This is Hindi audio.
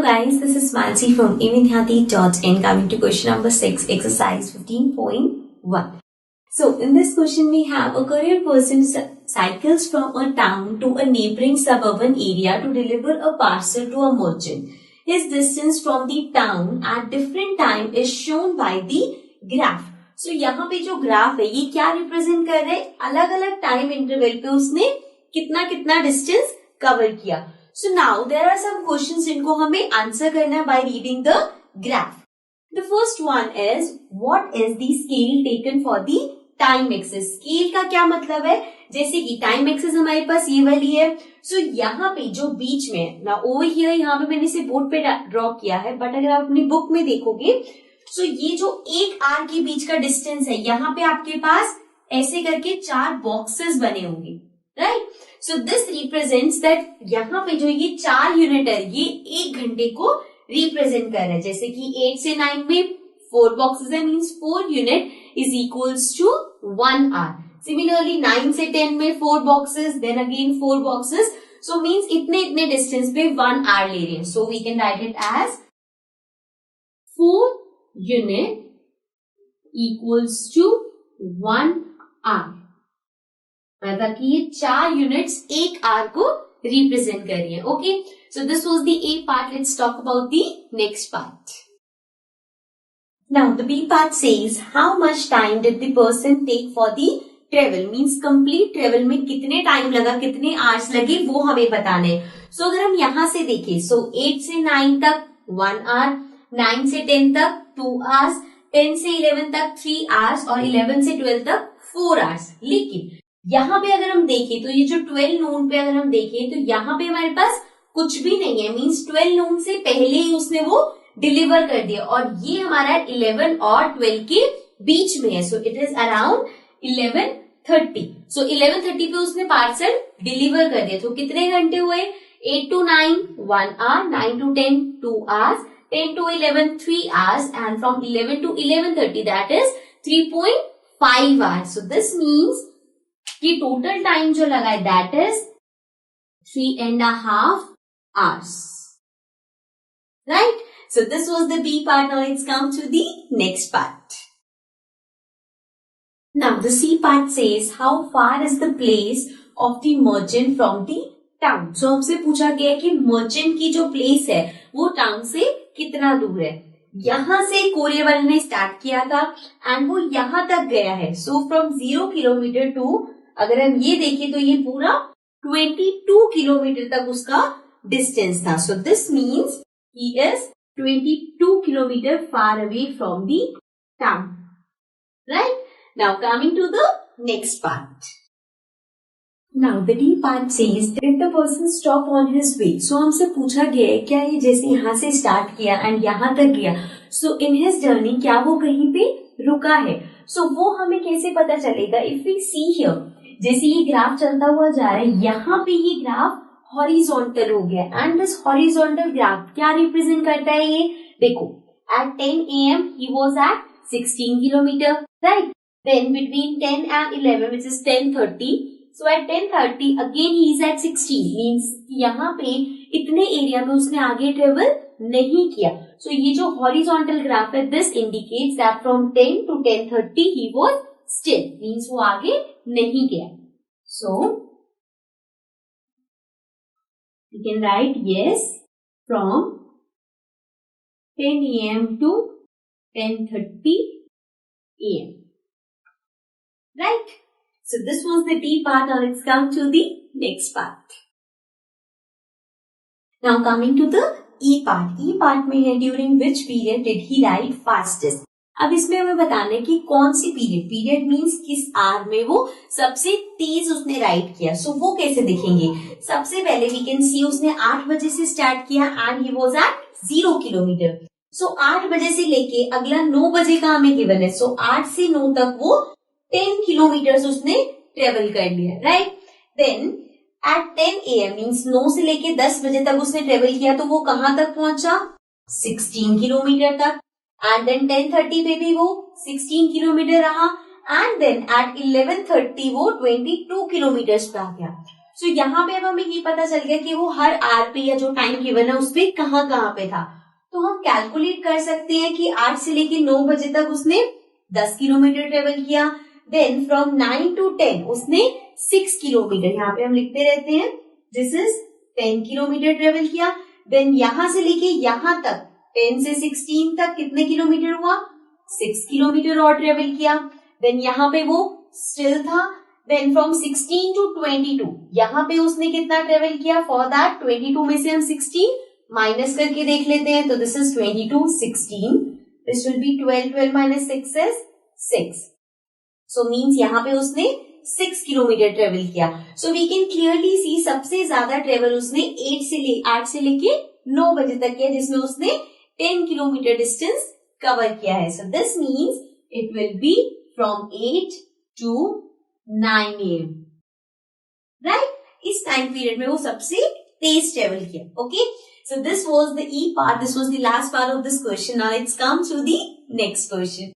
Hello guys, this is Mansi from evenhyati.in coming to question number 6, exercise 15.1. So in this question we have a career person cycles from a town to a neighboring suburban area to deliver a parcel to a merchant. His distance from the town at different time is shown by the graph. So यहाँ पे जो ग्राफ है ये क्या रिप्रेजेंट कर रहे हैं, अलग अलग टाइम इंटरवल पे उसने कितना कितना डिस्टेंस कवर किया. So now there are some questions जिनको हमें आंसर करना है by reading the graph. The first one is what is the scale taken for the time axis? Scale का क्या मतलब है, जैसे कि टाइम एक्सिस हमारे पास ये वाली है. सो यहाँ पे जो बीच में ना ओवर हियर, यहाँ पे मैंने इसे बोर्ड पे ड्रॉ किया है, बट अगर आप अपनी बुक में देखोगे सो ये जो एक आर के बीच का डिस्टेंस है, यहाँ पे आपके पास ऐसे करके 4 बॉक्सेस बने होंगे, right. So this represents that यहाँ पे जो ये 4 यूनिट है ये 1 घंटे को रिप्रेजेंट कर रहे हैं. जैसे कि 8 से 9 में 4 बॉक्सेस है, means 4 unit is equals to 1 hour. Similarly 9 से 10 में 4 boxes, then again 4 boxes, so means इतने इतने डिस्टेंस पे 1 आवर ले रहे हैं. So we can write it as 4 unit equals to 1 hour. मतलब कि ये 4 यूनिट्स 1 आवर को रिप्रेजेंट कर रही है. Okay, so this was the A part. Let's talk about the next part. Now the B part says how much time did the person take for the travel, means complete travel में कितने टाइम लगा, कितने आवर्स लगे वो हमें बताने हैं. सो अगर हम यहाँ से देखें, सो 8 से 9 तक 1 आवर, 9 से 10 तक 2 आवर्स, 10 से 11 तक 3 आवर्स और 11 से 12 तक 4 आवर्स. लेकिन यहाँ पे अगर हम देखें तो ये जो 12 नून पे अगर हम देखें तो यहाँ पे हमारे पास कुछ भी नहीं है, मीन्स 12 नून से पहले ही उसने वो डिलीवर कर दिया और ये हमारा 11 और 12 के बीच में है. So it is around 11:30. सो 11:30 पे उसने पार्सल डिलीवर कर दिया. तो कितने घंटे हुए, 8 to 9 1 hour, 9 to 10 2 hours, 10 to 11 3 hours and from 11 to 11:30 that is 3.5 hours. So this means कि टोटल टाइम जो लगा है that is 3.5 hours, right? So this was the B part. Now let's come to the next part. Now the C part says how far is the place of the merchant from the town. So हमसे पूछा गया कि मर्चेंट की जो प्लेस है वो टाउन से कितना दूर है. यहाँ से कोरियर वाले ने स्टार्ट किया था एंड वो यहाँ तक गया है. सो फ्रॉम 0 किलोमीटर टू, अगर हम ये देखें तो ये पूरा 22 किलोमीटर तक उसका डिस्टेंस था. सो this means he is 22 kilometer far away from the town, right? Now coming to the next part. Now the D part says did the person stop on his way. So हमसे पूछा गया है क्या ये जैसे यहाँ से स्टार्ट किया एंड यहाँ तक गया, सो इन हिज जर्नी क्या वो कहीं पे रुका है. सो वो हमें कैसे पता चलेगा, इफ वी सी हियर, जैसे ये ग्राफ चलता हुआ जा रहा है, यहाँ पे ये ग्राफ हॉरिजॉन्टल हो गया एंड दिस हॉरिजॉन्टल ग्राफ क्या रिप्रेजेंट करता है, ये देखो at 10 AM he was at 16 kilometer, right? Then between 10 and 11 which is 10:30, so at 10:30 again he is at 16, means यहाँ पे इतने एरिया में उसने आगे ट्रेवल नहीं किया. so ये जो हॉरिजॉन्टल ग्राफ है this indicates that from 10 to 10:30 he was still, means वो आगे नहीं गया. so you can write yes from 10 AM to 10:30 AM, right? So this was the D part. Now let's come to the next part. Now coming to the E part. E part में है during which period did he ride fastest. अब इसमें हमें बताना है कि कौन सी पीरियड मीन्स किस आवर में वो सबसे तेज उसने राइड किया. सो वो कैसे दिखेंगे, सबसे पहले वी कैन सी उसने 8 बजे से स्टार्ट किया and he was eight 0 kilometre. So 8 बजे से लेके अगला 9 बजे का हमें गिवन है. सो 8 से 9 तक वो 10 किलोमीटर उसने ट्रेवल कर लिया, right. Then at 10 AM means 9 से लेके 10 बजे तक उसने ट्रेवल किया, तो वो कहाँ तक पहुंचा, 16 किलोमीटर तक. एंड देन 10:30 पे भी वो 16 किलोमीटर रहा एंड देन एट 11:30 वो 22 किलोमीटर पे आ गया. सो यहाँ पे अब हमें ये पता चल गया कि वो हर आर पे या जो टाइम गिवन है उस पे कहाँ पे था। तो हम कैलकुलेट कर सकते हैं कि 8 से लेके 9 बजे तक उसने 10 किलोमीटर ट्रेवल किया। देन फ्रॉम 9 to 10 उसने 6 किलोमीटर, यहाँ पे हम लिखते रहते हैं दिस इज 10 किलोमीटर ट्रेवल किया। देन यहां से लेके यहां तक 10 से 16 तक कितने किलोमीटर हुआ, 6 किलोमीटर और ट्रेवल किया। देन यहाँ पे वो स्टिल था। देन फ्रॉम 16 to 22 यहाँ पे उसने कितना ट्रेवल किया, फॉर दैट 22 में से हम 16 माइनस करके देख लेते हैं। तो this is 22, 16, this will be 12, 12 minus 6 is 6। So means यहाँ पे उसने 6 किलोमीटर ट्रेवल किया। So we can clearly see सबसे ज्यादा ट्रेवल उसने 8 से लेके 9 बजे तक किया, जिसमें उसने 10 किलोमीटर डिस्टेंस कवर किया है। So this means it will be from 8 to 9 AM, right. इस टाइम पीरियड में वो सबसे तेज ट्रेवल किया। Okay, so this was the E part, this was the last part of this question. Now let's come to the next question.